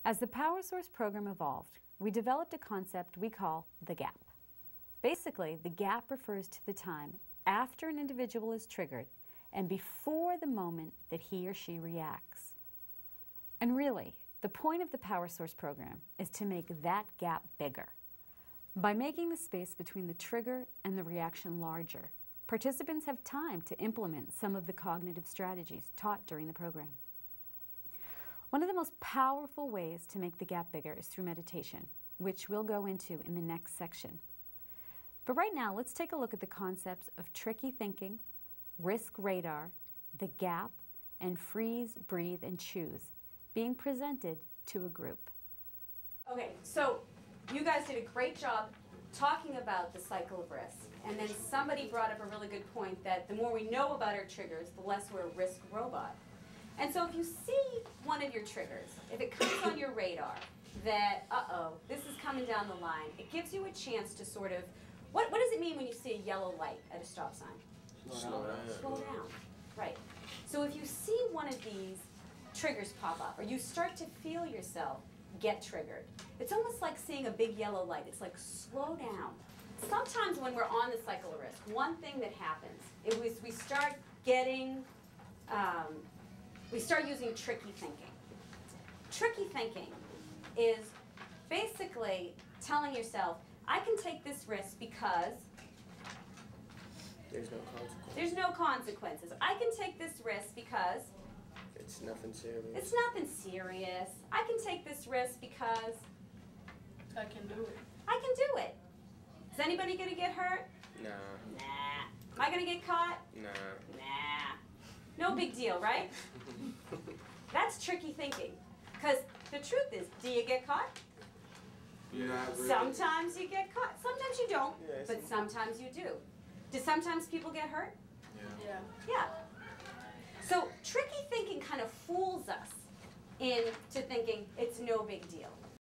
As the Power Source program evolved, we developed a concept we call the gap. Basically, the gap refers to the time after an individual is triggered and before the moment that he or she reacts. And really, the point of the Power Source program is to make that gap bigger. By making the space between the trigger and the reaction larger, participants have time to implement some of the cognitive strategies taught during the program. One of the most powerful ways to make the gap bigger is through meditation, which we'll go into in the next section. But right now, let's take a look at the concepts of tricky thinking, risk radar, the gap, and freeze, breathe, and choose being presented to a group. Okay, so you guys did a great job talking about the cycle of risk. And then somebody brought up a really good point that the more we know about our triggers, the less we're a risk robot. And so if you see one of your triggers, if it comes on your radar that, uh-oh, this is coming down the line, it gives you a chance to sort of, what does it mean when you see a yellow light at a stop sign? Slow down. Slow down, right. So if you see one of these triggers pop up, or you start to feel yourself get triggered, it's almost like seeing a big yellow light. It's like, slow down. Sometimes when we're on the cycle of risk, one thing that happens is we start getting, we start using tricky thinking. Tricky thinking is basically telling yourself, I can take this risk because there's no consequences. There's no consequences. I can take this risk because it's nothing serious. It's nothing serious. I can take this risk because I can do it. I can do it. Is anybody gonna get hurt? Nah. Nah. Am I gonna get caught? Nah. Nah. No big deal, right? That's tricky thinking. Because the truth is, do you get caught? Yeah, really. Sometimes you get caught. Sometimes you don't, Yeah, but sometimes you do. Do sometimes people get hurt? Yeah. Yeah. So tricky thinking kind of fools us into thinking it's no big deal.